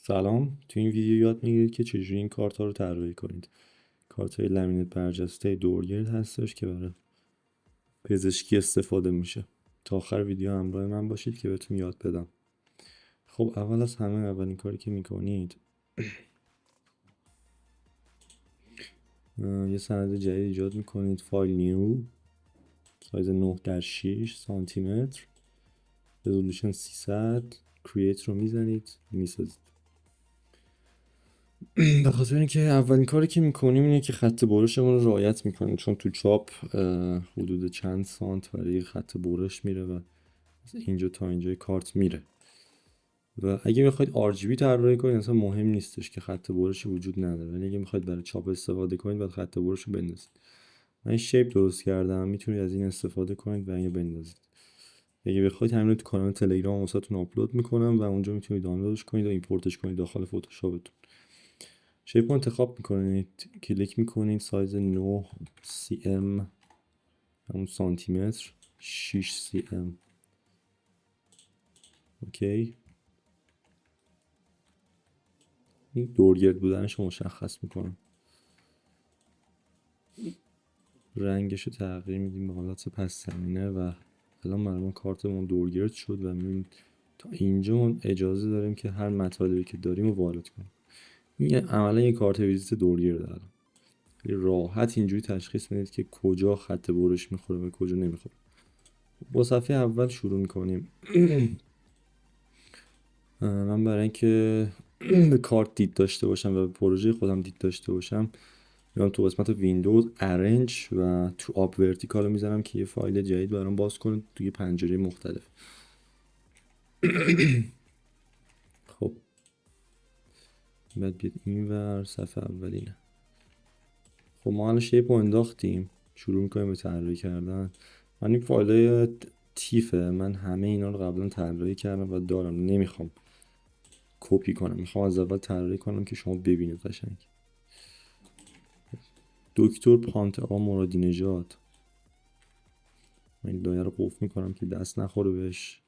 سلام. تو این ویدیو یاد میگیرید که چجوری این کارت ها رو طراحی کنید. کارت های لمینت برجسته دورگرد هستش که برای پزشکی استفاده میشه. تا آخر ویدیو همراه من باشید که بهتون یاد بدم. خب اول از همه اولین کاری که میکنید یه سند جدید ایجاد میکنید. فایل نیو، سایز 9x6 سانتی متر، رزولوشن 300. کرییت رو میزنید، میسازید. به خاطر اینکه اولین کاری که میکنیم اینه که خط برشمون رو رعایت میکنیم، چون تو چاپ حدود چند سانت برای خط برش میره و اینجا تا اینجای کارت میره. و اگه میخواید RGB طراحی کنید اصلا مهم نیستش که خط برش وجود نداره، ولی اگه میخواید برای چاپ استفاده کنید باید خط برش رو بندازید. من شیپ درست کردم، میتونید از این استفاده کنید و اینو بندازید. اگه بخواید همین رو تو کانال تلگرام واسهتون آپلود میکنم و اونجا میتونید دانلودش کنید و ایمپورتش کنید داخل فتوشاپتون. شیپ رو انتخاب میکنید، کلیک میکنید، سایز 9 cm همون سانتی متر، 6 cm. اوکی، این دورگرد بودنش رو مشخص میکنم. رنگش رو تغییر میدیم به حالت پس زمینه و الان برای ما کارتمون دورگرد شد و میبینید تا اینجا ما اجازه داریم که هر مطالبی که داریم رو وارد کنیم. این عملا یه کارت ویزیت دورگرد دارم. راحت اینجوری تشخیص میدید که کجا خط برش میخوره و کجا نمیخوره. با صفحه اول شروع میکنیم. من برای اینکه به کارت دید داشته باشم و به پروژه خودم دید داشته باشم میام تو قسمت ویندوز ارنج و تو آپ ورتیکال رو میزنم که یه فایل جدید برام باز کنه توی پنجره مختلف. خب بعد بیاد این ور صفحه اولینه. خب ما الان شیپ رو انداختیم، شروع میکنیم به طراحی کردن. من این فایل تیفه، من همه اینا رو قبلا طراحی کردم و دارم، نمیخوام کپی کنم، میخوام از اول طراحی کنم که شما ببینید قشنگ. دکتر پانتئا مرادی نژاد، من این لایه رو قفل میکنم که دست نخوره بهش.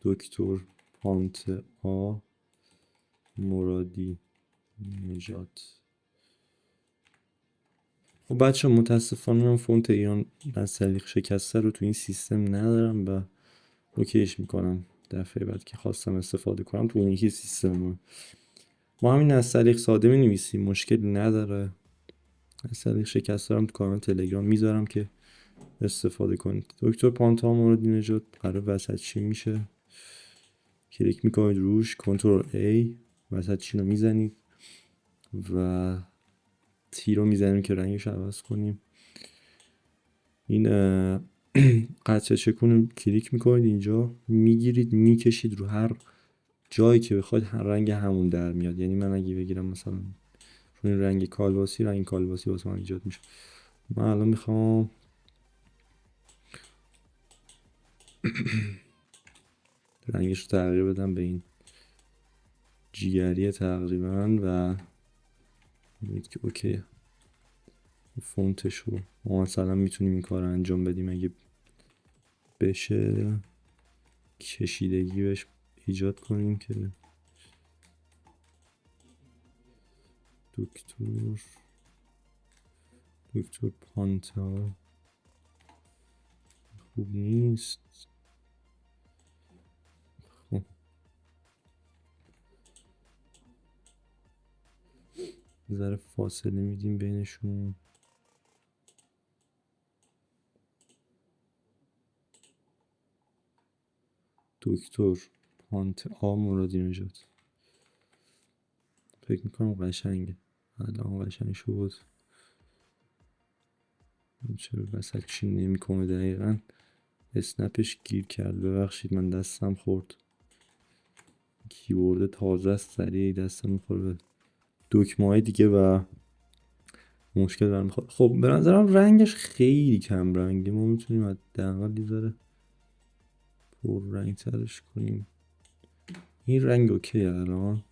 دکتر پانتئا مرادی نژاد. خب بچه متاسفانه من فونت ایران از سلیق شکسته رو تو این سیستم ندارم و اوکیش میکنم دفعه بعد که خواستم استفاده کنم تو اون یکی سیستم. ما همین از سلیق ساده می نویسیم، مشکلی نداره. از سلیق شکسته رو تو کانال تلگرام میذارم که استفاده کنید. دکتر پانتئا مرادی نژاد برای وسط چی میشه، کلیک میکنید روش، کنترل A، وسط چین رو میزنید و تی رو میزنیم که رنگش رو عوض کنیم. این قطعه چکون کلیک میکنید اینجا، میگیرید میکشید رو هر جایی که بخواید هر رنگ همون در میاد. یعنی من اگه بگیرم مثلا رو این رنگ کالباسی، رنگ کالباسی واسه من ایجاد میشه. من الان میخوام رنگش رو تغییر بدم به این جیگری تقریبا و میگید که اوکی. فونتش رو ما مثلا میتونیم این کار رو انجام بدیم اگه بشه، کشیدگی بهش ایجاد کنیم که دکتر پانتا خوب نیست. خب ذره فاصله میدیم بینشون. دکتر پانتئا مرادی نژاد. فکر میکنم قشنگه، الان قشنگ شد. چرا وسط چین نمیکنه دقیقا، اسنپش گیر کرد، ببخشید من دستم خورد. کیبورد تازه است، سریع دستم میخوره به دکمه های دیگه و مشکل برم میخواد. خب به نظرم رنگش خیلی کم رنگی، ما میتونیم حداقل یه ذره پر رنگ ترش کنیم. این رنگ اوکی الان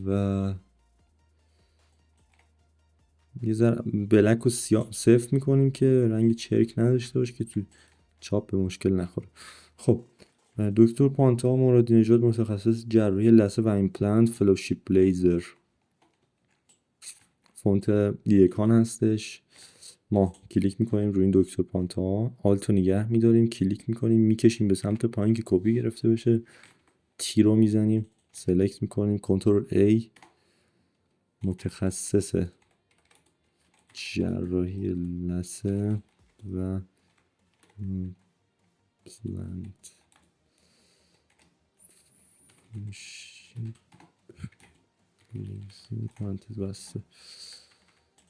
و یه ذره بلک و سیاه صفر میکنیم که رنگ چرک نداشته باشه که تو چاپ به مشکل نخوره. خب دکتر پانتا مرادی نژاد، متخصص جراحی لثه و ایمپلنت، فلوشیپ لیزر. فونت یکان هستش. ما کلیک میکنیم روی این دکتر پانتا، آلتو نگه میداریم، کلیک میکنیم، میکشیم به سمت پایین که کپی گرفته بشه، تی رو میزنیم، سلکت میکنیم، کنترل A، متخصص جراحی لثه و ایمپلنت. پرانتز بسته.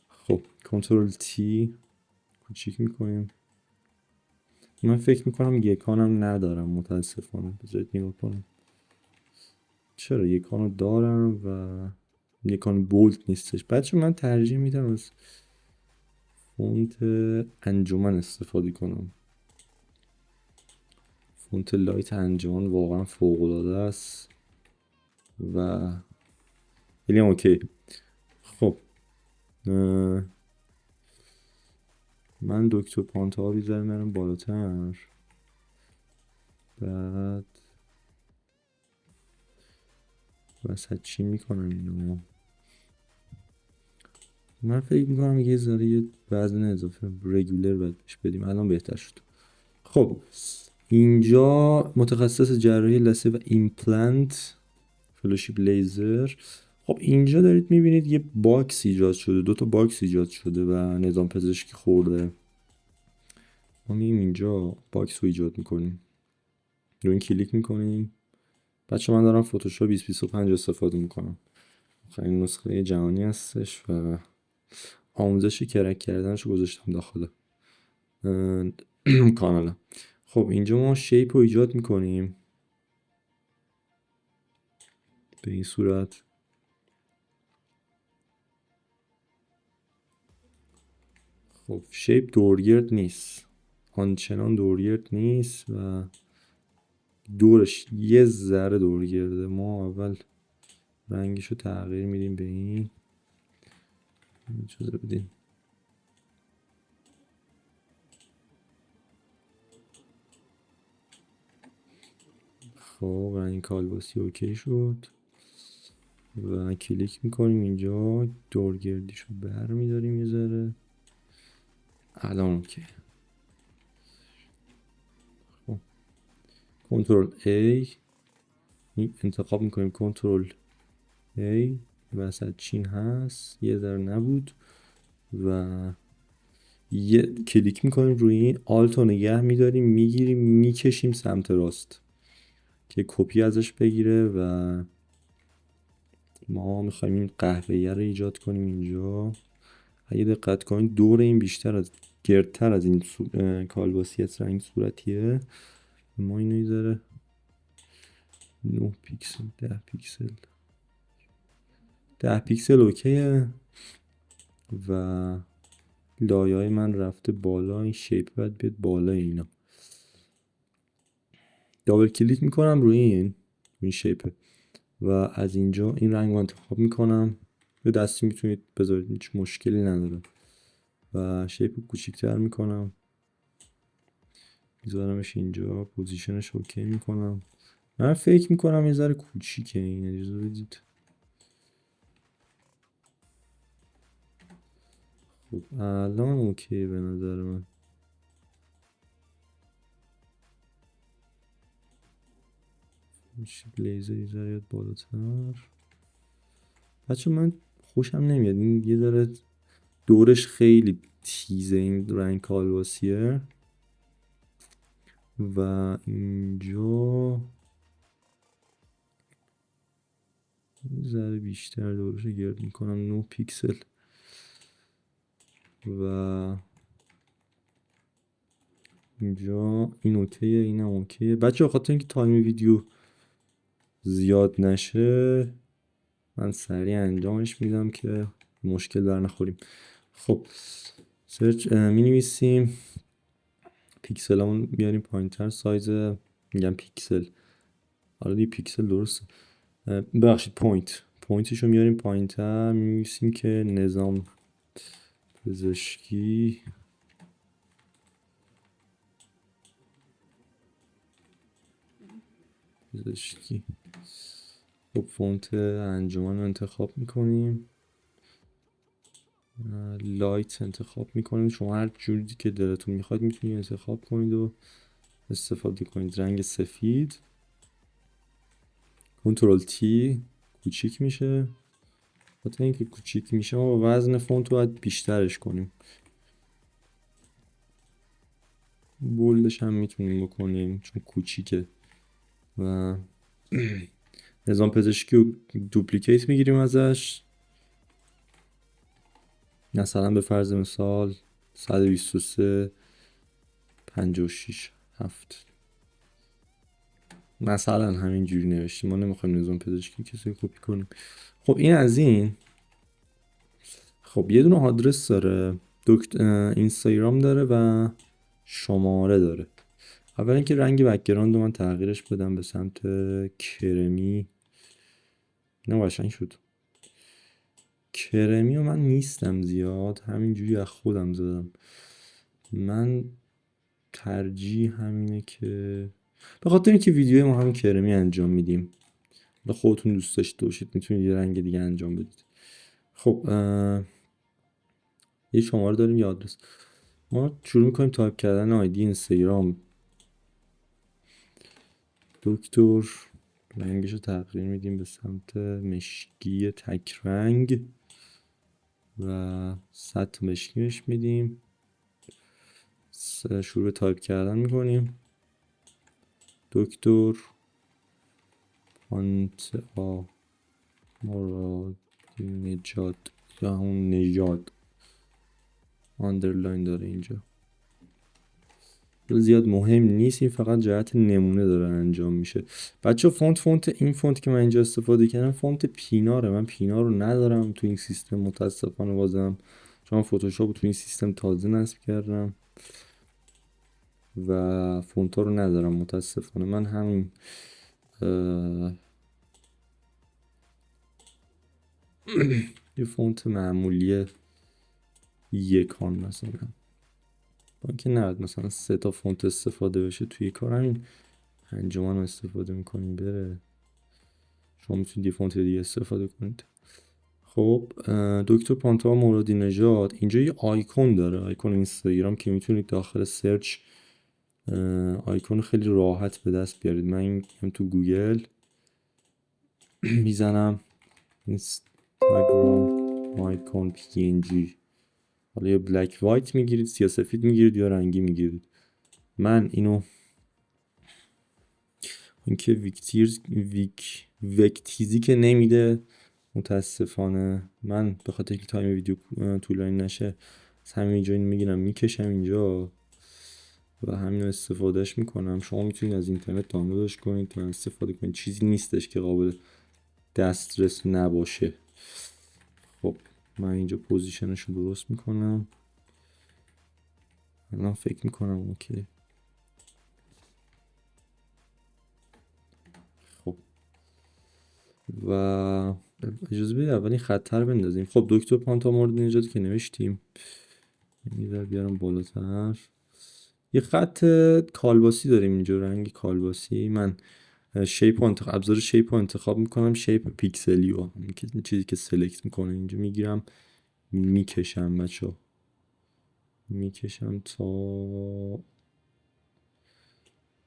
خب کنترل تی کوچیک میکنیم. من فکر میکنم یکانم ندارم متاسفانه. بذارید نگاه کنم چرا یکانو دارم و یکان بولد نیستش. بچه من ترجیح میدم از فونت انجمن استفاده کنم. فونت لایت انجمن واقعا فوق العاده است و خیلی اوکی. خب من دکتر پانتا ها بیزارم میرم بالاتر. بعد وسط چی میکنم اینو؟ من فکر میکنم یه ذره یه وزن اضافه رگولر باید بهش بدیم. الان بهتر شد. خب اینجا متخصص جراحی لثه و ایمپلنت، فلوشیپ لیزر. خب اینجا دارید میبینید یه باکس ایجاد شده، 2 تا باکس ایجاد شده و نظام پزشکی خورده. ما مییم اینجا باکس رو ایجاد میکنیم، روی این کلیک میکنیم. بچه من دارم فتوشاپ 2025 استفاده میکنم. این نسخه جهانی هستش و آموزش کرک کردنش رو گذاشتم داخل کانالم. خب اینجا ما شیپ رو ایجاد میکنیم به این صورت. خب شیپ دورگرد نیست، آنچنان دورگرد نیست و دورش یه ذره دورگرده. ما اول رنگشو تغییر میدیم به این. اجازه بدین. خب رنگ کالباسی اوکی شد و کلیک میکنیم اینجا، دورگردیشو بر میداریم یه ذره. الان اوکی. خب کنترل A انتخاب میکنیم، کنترل A وسط چین هست یه ذره نبود و یه کلیک میکنیم روی این، آلت رو نگه میداریم، میگیریم میکشیم سمت راست که کپی ازش بگیره و ما میخوایم این قهوه‌ای رو ایجاد کنیم اینجا. اگه دقت کنید دور این بیشتر از گردتر از این کالباسی رنگ صورتیه. ما اینو یه 9 پیکسل 10 پیکسل اوکیه و لایه های من رفته بالا. این شیپ باید بیاد بالا. اینا دابل کلیک میکنم روی این شیپه و از اینجا این رنگ رو انتخاب میکنم. به دستی میتونید بذارید، هیچ مشکلی نداره و شیپ رو کوچیک‌تر میکنم، میذارمش اینجا، پوزیشنش اوکی میکنم. من فکر میکنم یه ذره کوچیکه این، اجازه بدید. خب الان اوکی به نظر من. لیزر یه ذره یاد بالاتر. بچه من خوشم نمیاد این یه ذره دورش خیلی تیزه این رنگ کالباسیه و اینجا یه ذره بیشتر دورش رو گرد میکنم 9 پیکسل و اینجا این اوکیه، اینم اوکیه. بچه خاطر اینکه تایم ویدیو زیاد نشه من سریع انجامش میدم که مشکل بر نخوریم. خب سرچ می نویسیم، پیکسل همون بیاریم پایین تر، سایز میگم پیکسل، حالا دی پیکسل درست ببخشید پوینتشو میاریم پایین تر، می نویسیم که نظام پزشکی پزشکی. خب فونت انجمن رو انتخاب میکنیم، لایت انتخاب میکنیم. شما هر جوری که دلتون میخواد میتونید انتخاب کنید و استفاده کنید. رنگ سفید، کنترل تی کوچیک میشه. خاطر اینکه کوچیک میشه ما با وزن فونت رو باید بیشترش کنیم. بولدش هم میتونیم بکنیم چون کوچیکه. و نظام پزشکی رو دوپلیکیت میگیریم ازش، مثلا به فرض مثال 123 56 7 مثلا همینجوری نوشتیم. ما نمیخوایم نظام پزشکی کسی کپی کنیم. خب این از این. خب یه دونه آدرس داره، اینستاگرام داره و شماره داره. اول اینکه رنگ بک‌گراند رو من تغییرش بدم به سمت کرمی. نه قشنگ شد. کرمی و من نیستم زیاد، همینجوری از خودم زدم. من ترجیح همینه که به خاطر اینکه ویدیو ما هم کرمی انجام میدیم، به خودتون دوست داشته باشید میتونید یه رنگ دیگه انجام بدید. خب یه شماره داریم، یه آدرس. ما شروع میکنیم تایپ کردن آیدی اینستاگرام. دکتر رنگش رو تغییر میدیم به سمت مشکی تک رنگ و سطح مشکیش میدیم. شروع به تایپ کردن میکنیم. دکتر پانتا مراد نجات یا همون نژاد آندرلاین داره اینجا. زیاد مهم نیست، این فقط جهت نمونه داره انجام میشه. بچه فونت این فونت که من اینجا استفاده کردم فونت پیناره. من پینا رو ندارم تو این سیستم متاسفانه. بازم چون فتوشاپ تو این سیستم تازه نصب کردم و فونت ها رو ندارم متاسفانه. من همین یه فونت معمولی یکان مثلا، با اینکه نباید مثلا 3 تا فونت استفاده بشه توی کار، همین انجمن رو استفاده میکنیم بره. شما میتونید یه فونت دیگه استفاده کنید. خب دکتر پانتا مرادی نژاد اینجا یه آیکون داره، آیکون اینستاگرام که میتونید داخل سرچ آیکون خیلی راحت به دست بیارید. من این تو گوگل میزنم اینستاگرام آیکون PNG. حالا یا بلک وایت میگیرید، سیاه‌سفید میگیرید یا رنگی میگیرید. من اینو اینکه وکتیزی که نمیده متاسفانه. من به خاطر اینکه تایم ویدیو طولانی نشه از همینجا این میگیرم میکشم اینجا و همین استفادهش میکنم. شما میتونید از اینترنت دانلودش کنید و استفاده کنید. چیزی نیستش که قابل دسترس نباشه. خب من اینجا پوزیشنش رو درست میکنم. الان فکر میکنم اوکی. خب و اجازه بدید اول این خطر بندازیم. خب دکتر پانتا مورد نجات که نوشتیم، این بیارم بالاتر. یه خط کالباسی داریم اینجا، رنگ کالباسی. من شیپ ابزار شیپ رو انتخاب میکنم، شیپ پیکسلیو، این چیزی که سلکت میکنه اینجا میگیرم میکشم. بچه میکشم تا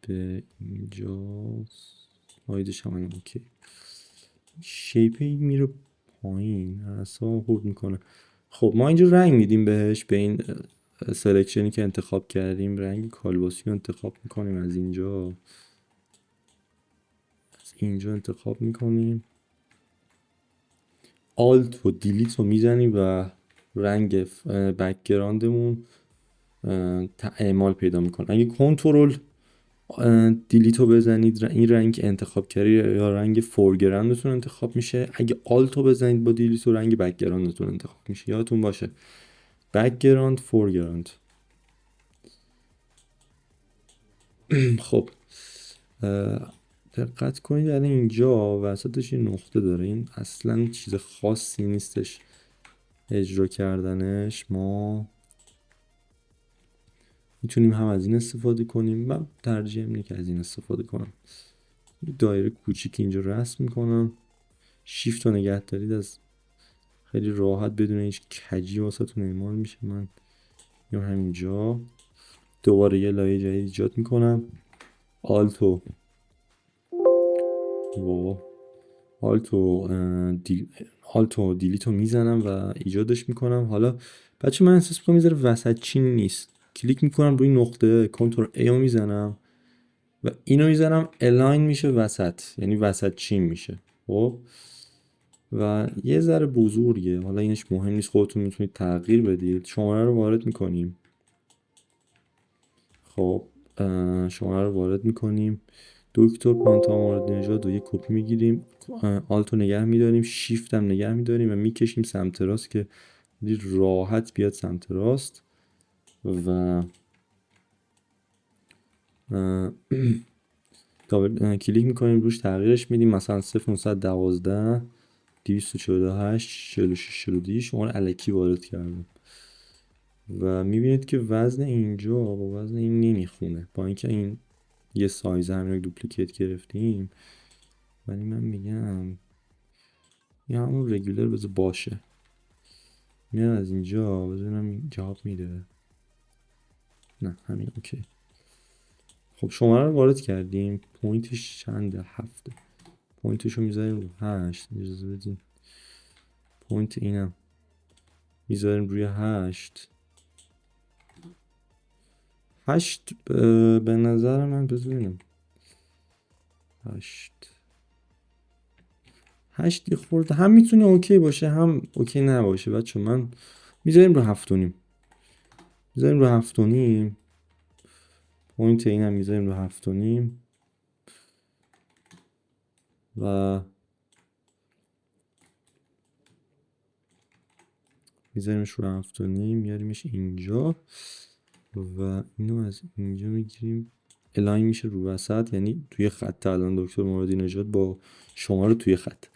به اینجا. آیدش هم اوکی. شیپ میره پایین، اصلا خورد میکنه. خب ما اینجا رنگ میدیم بهش، به این سلکشنی که انتخاب کردیم رنگ کالباسی رو انتخاب میکنیم. از اینجا انتخاب میکنیم، آلت و دیلیت رو میزنیم و رنگ بک‌گراندمون اعمال پیدا میکنه. اگه کنترل دیلیت رو بزنید این رنگ انتخاب کردی یا رنگ فورگراندتون انتخاب میشه. اگه آلت رو بزنید با دیلیت و رنگ بک‌گراندتون انتخاب میشه. یادتون باشه بک‌گراند فورگراند. خب دقت کنید الان اینجا وسطش یه نقطه داره. این اصلا چیز خاصی نیستش اجرا کردنش. ما میتونیم هم از این استفاده کنیم. من ترجیح اینه که از این استفاده کنم. یه دایره کوچیک اینجا رسم میکنم. شیفت رو نگه دارید، از خیلی راحت بدون هیچ کجی واسهتون اعمال میشه. من میام همینجا دوباره یه لایه جدید ایجاد میکنم. آلتو و آلتو آلتو دیلیت رو میزنم و ایجادش میکنم. حالا بچه من احساس میکنم میذاره وسط چین نیست. کلیک میکنم روی نقطه، کنترل A رو میزنم و اینو میزنم الاین میشه وسط، یعنی وسط چین میشه. خب و یه ذره بزرگه، حالا اینش مهم نیست، خودتون میتونید تغییر بدید. شماره رو وارد میکنیم. خب شماره رو وارد میکنیم. دکتر پانتا مورد نژاد رو یه کپی میگیریم، آلتو نگه میداریم، شیفت هم نگه میداریم و میکشیم سمت راست که راحت بیاد سمت راست. و دابل کلیک میکنیم روش، تغییرش میدیم، مثلا 0912 248 46 42 شماره الکی وارد کردم و میبینید که وزن اینجا با وزن این نمیخونه، با اینکه این یه سایز همین رو دوپلیکیت گرفتیم. ولی من میگم یه همون رگولر بذار باشه. میام از اینجا بذارم جواب میده. نه همین اوکی. خب شماره رو وارد کردیم. پوینتش چنده؟ 7. پوینتش رو میذاریم رو 8. اجازه بدین پوینت اینم میذاریم روی 8. 8 به نظر من بذاریم 8 یه خورده هم میتونه اوکی باشه هم اوکی نباشه. بچه من میذاریم رو 7.5. میذاریم رو 7.5. پوینت اینم میذاریم رو 7.5 و میذاریمش رو 7.5. میاریمش اینجا و اینو از اینجا میگیریم الاین میشه رو وسط، یعنی توی خط. الان دکتر موردی نژاد با شماره توی خط.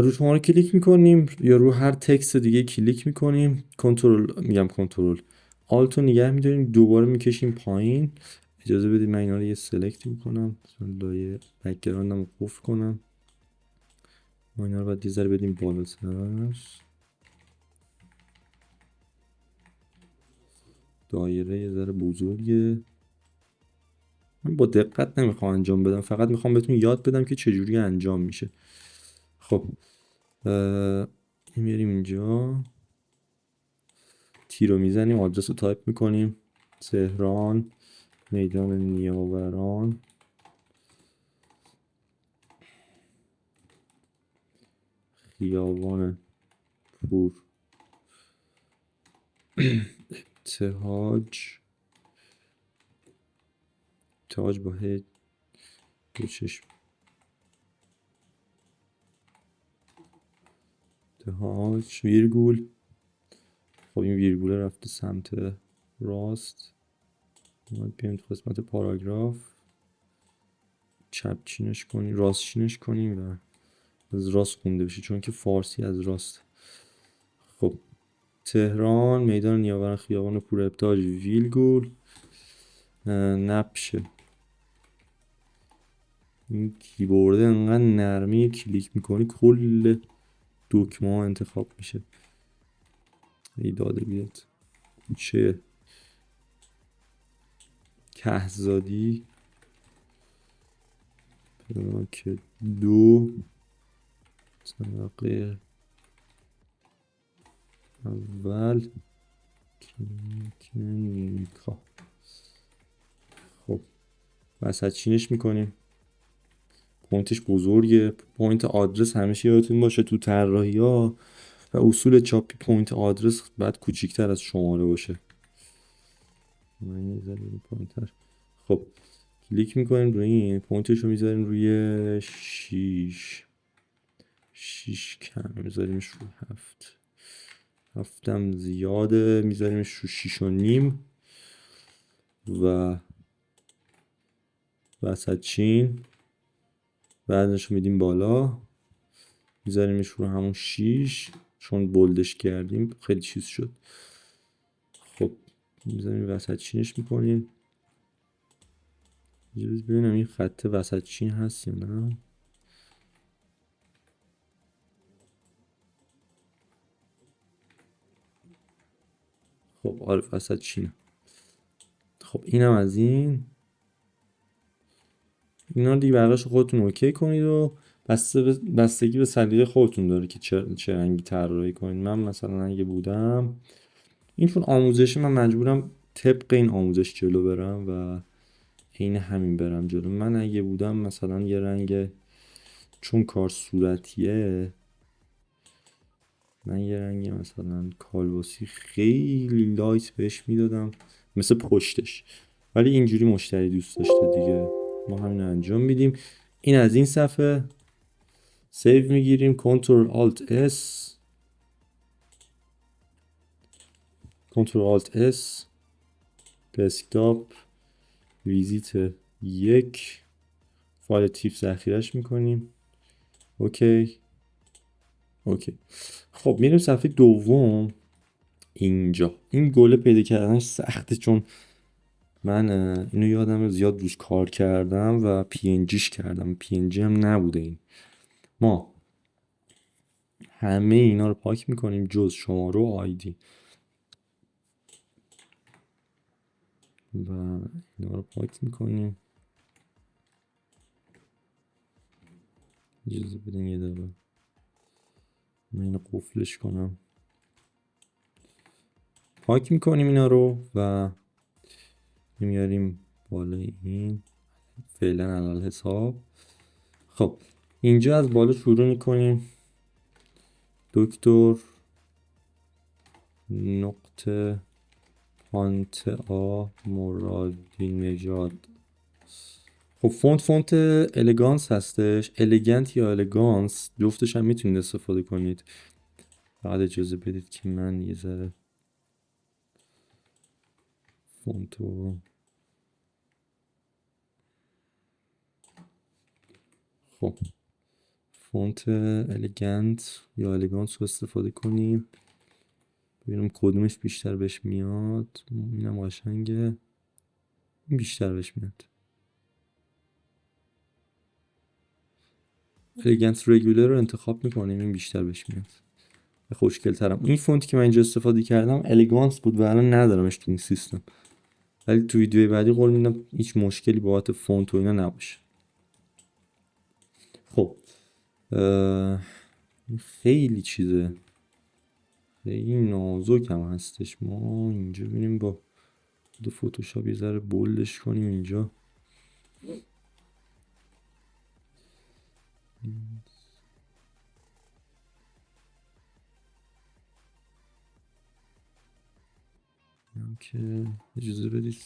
رو شماره کلیک میکنیم یا رو هر تکست دیگه کلیک میکنیم. کنترل آلتو نگه میداریم، دوباره میکشیم پایین. اجازه بدید من اینا رو یه سلکت میکنم، لایه بک‌گراندم رو قفل کنم. ما اینا رو باید یه ذره بدیم بالاتر. دایره یه ذره بزرگه. من با دقت نمیخوام انجام بدم، فقط میخوام بهتون یاد بدم که چجوری انجام میشه. خب میریم اینجا، تی رو میزنیم، آدرس رو تایپ میکنیم، تهران، میدان نیاوران، خیابان پور تاج با دو چشم تهاج ویرگول. خب این ویرگول رفته سمت راست. باید بیایم تو قسمت پاراگراف، چپ چینش کنیم، راست چینش کنیم و از راست خونده بشه چون که فارسی از راست. خب تهران، میدان نیاوران، خیابان پور ابتاج، ویلگول، نپشه. این کیبورده انقدر نرمه، کلیک میکنی کل دکمه ها انتخاب میشه. ای داده بیاد چه کهزادی پلاک 2 طبقه اول کلینیکا. خب وسط چینش میکنیم. پوینتش بزرگه. پوینت آدرس همیشه یادتون باشه تو طراحی ها و اصول چاپی پوینت آدرس باید کوچیکتر از شماره باشه. من یه ذره پوینتر. خب کلیک میکنیم روی این، پوینتش رو میذاریم روی 6 کم میذاریمش رو 7 هم زیاده، میذاریمش رو 6.5 و وسط چین. بعدش میدیم بالا، میذاریمش رو همون 6 چون بولدش کردیم خیلی چیز شد. خب میذاریم وسط چینش میکنیم. ببینم این خط وسط چین هست یا نه. خب آره وسط چینه. خب اینم از این. اینا دیگه بقیه‌اش خودتون اوکی کنید و بستگی به سلیقه خودتون داره که چه رنگی طراحی کنید. من مثلا اگه بودم این چون آموزشی من مجبورم طبق این آموزش جلو برم و عین همین برم جلو. من اگه بودم مثلا یه رنگ، چون کار صورتیه، من یه رنگ مثلا کالباسی خیلی لایت بهش میدادم مثل پشتش، ولی اینجوری مشتری دوست داشته دیگه، ما همین انجام میدیم. این از این صفحه. سیو میگیریم، کنترل آلت اس، کنترل آلت اس، دسکتاپ، ویزیت 1، فایل تیپ ذخیرش میکنیم. اوکی اوکی. خب میریم صفحه دوم. اینجا این گله پیدا کردنش سخته، چون من اینو یادم زیاد روش کار کردم و پی ان جیش کردم. پی ان جی هم نبوده این. ما همه اینا رو پاک میکنیم جز شماره و آیدی و اینا رو پاک میکنیم. اجازه بدین یه دقیقه من اینو قفلش کنم. پاک میکنیم اینا رو و میاریم بالای این فعلا علال حساب. خب اینجا از بالا شروع میکنیم. دکتر نقطه پانتا مرادی نژاد. خب فونت الگانس هستش، الگانت یا الگانس جفتش هم میتونید استفاده کنید. بعد اجازه بدید که من یه ذره فونتو، خب فونت الگانت یا الگانس رو استفاده کنیم. ببینم کدومش بیشتر بهش میاد. اینم قشنگه، این بیشتر بهش میاد. الگانس رگولر رو انتخاب میکنیم، این بیشتر بهش میاد، خوشگل ترم. این فونتی که من اینجا استفاده کردم الگانس بود و الان ندارمش تو این سیستم، ولی تو ویدیوی بعدی قول میدم هیچ مشکلی بابت فونت و اینا نباشه. خب خیلی چیزه، خیلی نازک هم هستش. ما اینجا ببینیم با دو فتوشاپ یه ذره بولدش کنیم اینجا. هم که اجازه بدید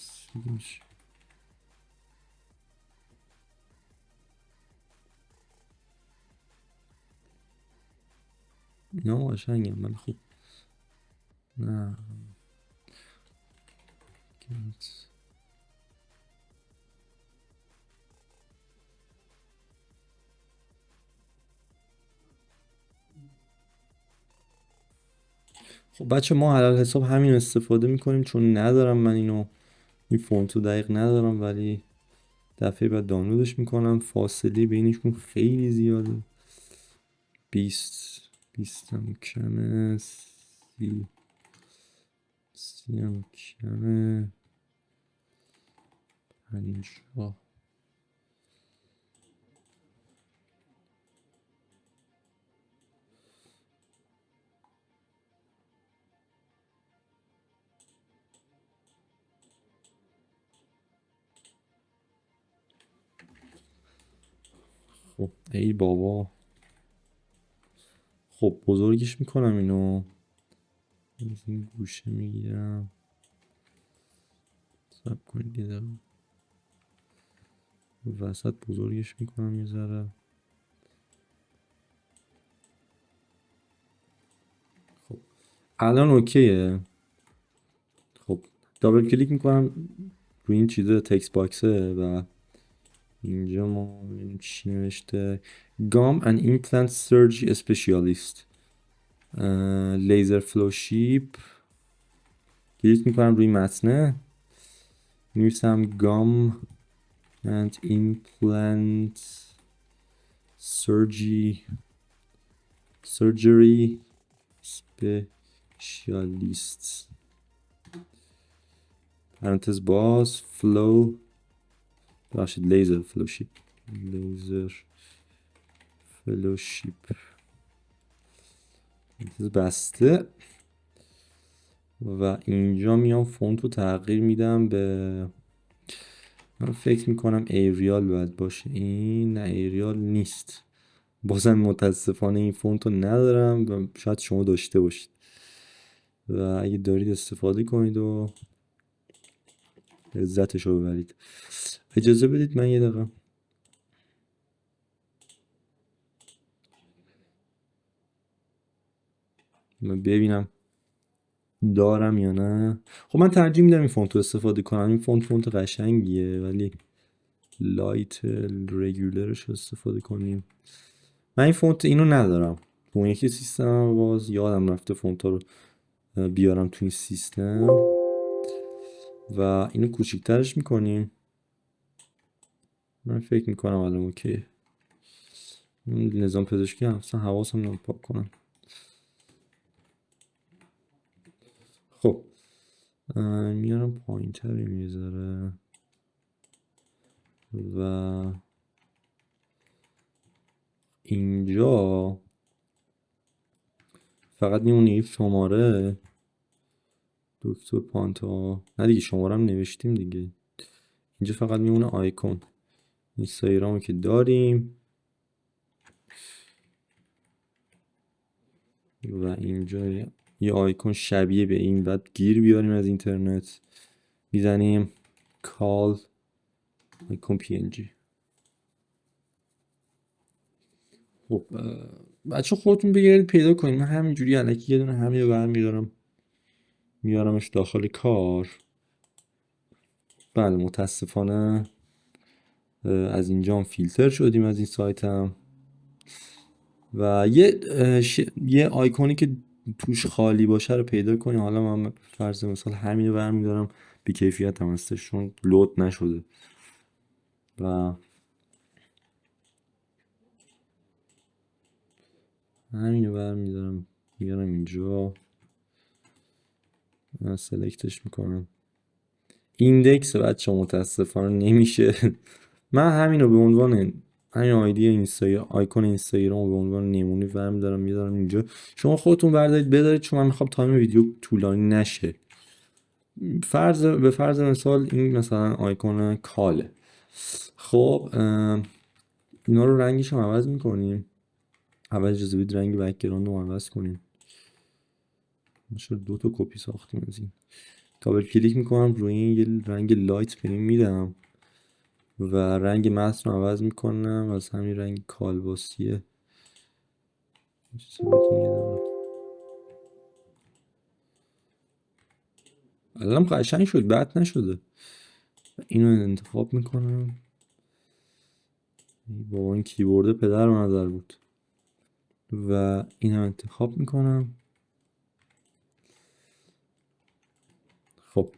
اینا قشنگم ولی خب نه. خب بچه ما علل حساب همین استفاده میکنیم، چون ندارم من اینو، این فونتو دقیق ندارم، ولی دفعه بعد دانلودش میکنم. فاصله بینشون خیلی زیاده، 20 هم کمه، 30 هم کمه، 50. خب ای بابا. خب بزرگش میکنم اینو، از این گوشه میگیرم. صبر کنید یه دقیقه، وسط بزرگش میکنم یه ذره. خب الان اوکیه. خب دابل کلیک میکنم روی این چیزه تکست باکسه و اینجا ما ببینیم چی نوشته. گام and implant surgery specialist لیزر فلوشیپ. کلیک میکنم روی متنه، میرسم گام and implant surgery specialist پرانتز باز فلو باشید لیزر فلوشیپ بسته و اینجا میام فونت رو تغییر میدم به من فکر میکنم ایریال باید باشه این نه ایریال نیست بازم متاسفانه این فونت رو ندارم و شاید شما داشته باشید و اگه دارید استفاده کنید و لذتش رو ببرید اجازه بدید من یه دقیقه من ببینم دارم یا نه خب من ترجیح میدم این فونت رو استفاده کنم این فونت قشنگیه ولی لایت رگولرش رو استفاده کنیم من این فونت اینو ندارم اون یکی سیستم باز یادم رفته فونت رو بیارم تو این سیستم و اینو کوچیکترش میکنیم من فکر میکنم الان اوکی نظام پزشکی هم اصلا حواسم رو پاک کنم خب میارم پایین تری میذاره و اینجا فقط میمونه این شماره دکتر پانتا نه دیگه شماره هم نوشتیم دیگه اینجا فقط میمونه آیکون اینستاگرامو که داریم و اینجا یه آیکون شبیه به این بعد گیر بیاریم از اینترنت میزنیم کال آیکون پی ان جی خب بچه خودتون بگیرید پیدا کنید من همینجوری الکی یه دونه همین برمیدارم میارمش داخل کار بله متاسفانه از اینجا هم فیلتر شدیم از این سایتم و یه آیکونی که توش خالی باشه رو پیدا کنیم حالا من فرض مثال همین رو برمیدارم بی کیفیت هم هستش چون لود نشده و همین رو برمیدارم میارم اینجا من سلکتش میکنم ایندکس بچه متاسفانه نمیشه من همین رو به عنوان همین آیکون اینستاگرام رو به عنوان نمونه برمیدارم میذارم اینجا شما خودتون بردارید بذارید چون من میخوام تایم ویدیو طولانی نشه به فرض مثال این مثلا آیکون کاله خب اینا رو رنگش هم عوض میکنیم اول اجازه بدید رنگ بک‌گراند رو عوض کنیم شد 2 تا کپی ساختیم از این دابل کلیک میکنم روی این یه رنگ لایت به این میدم و رنگ متن رو عوض میکنم از همین رنگ کالباسیه الان قشنگ شد بد نشده اینو انتخاب میکنم بابا این کیبورد پدر رو نظر بود و اینو انتخاب میکنم خب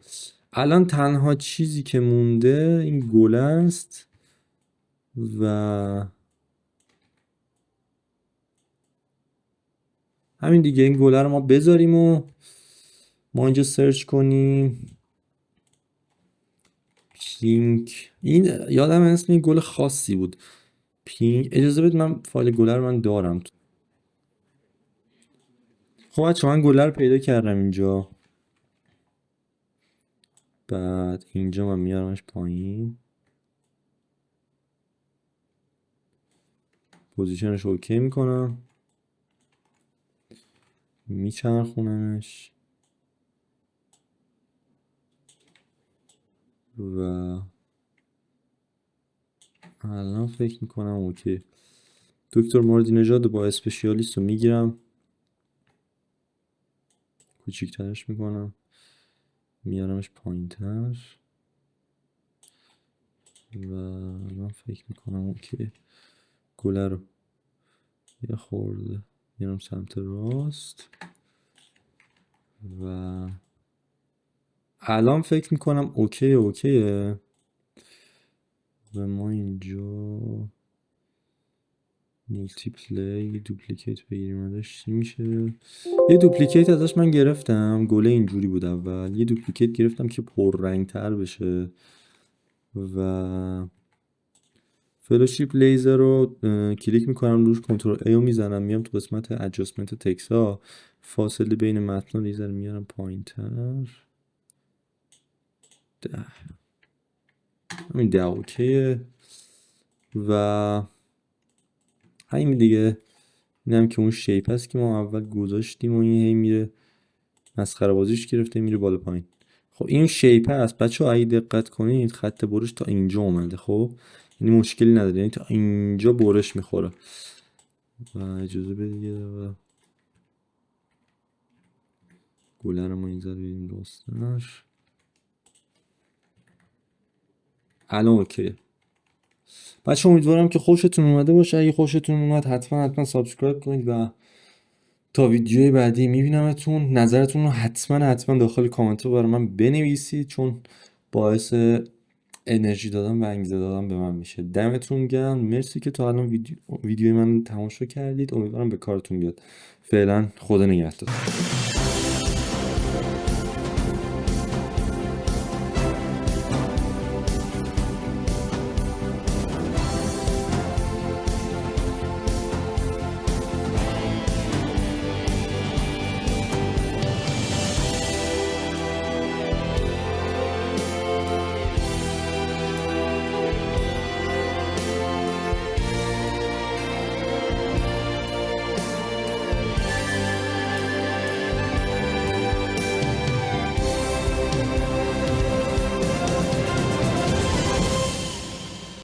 الان تنها چیزی که مونده این گل است و همین دیگه این گله رو ما بذاریم و ما اینجا سرچ کنیم پینک این یادم اسم این گل خاصی بود پینک اجازه بدید من فایل گله رو من دارم خب بچه من گله رو پیدا کردم اینجا بعد اینجا من میارمش پایین پوزیشنش اوکی میکنم میچرخونمش و الان فکر میکنم اوکی دکتر موردی نژاد با اسپشیالیست رو میگیرم کوچیکترش میکنم میارمش پایین تر و الان فکر میکنم اوکی گله رو یه خورده میارم سمت راست و الان فکر میکنم اوکیه و ما اینجا مولتی پلی دوپلیکیت بگیریم ازش چی میشه. یه دوپلیکیت ازش من گرفتم، گله اینجوری بود اول. یه دوپلیکیت گرفتم که پررنگ تر بشه و فلوشیپ لیزر رو کلیک میکنم روش، کنترل ای رو میزنم، میام تو قسمت ادجاستمنت تکس ها، فاصله بین متن و لیزر میارم پایین تر. 10 همین 10 اوکیه و همین دیگه. اینم که اون شیپ هست که ما اول گذاشتیم و این هی میره مسخره بازیش گرفته میره بالا پایین. خب این شیپ هست بچه ها، اگه دقت کنید خط برش تا اینجا اومده. خب یعنی مشکلی نداره، یعنی تا اینجا برش میخوره و اجازه بدید یه دقیقه گله رو ما این ذره بریم راستش. الان اوکیه بچه. امیدوارم که خوشتون اومده باشه. اگه خوشتون اومد حتما سابسکرایب کنید و تا ویدیوی بعدی میبینمتون. نظرتون رو حتما داخل کامنت رو برای من بنویسید، چون باعث انرژی دادن و انگیزه دادن به من میشه. دمتون گرم، مرسی که تا الان ویدیوی من تماشا کردید. امیدوارم به کارتون بیاد. فعلا خدا نگهدار.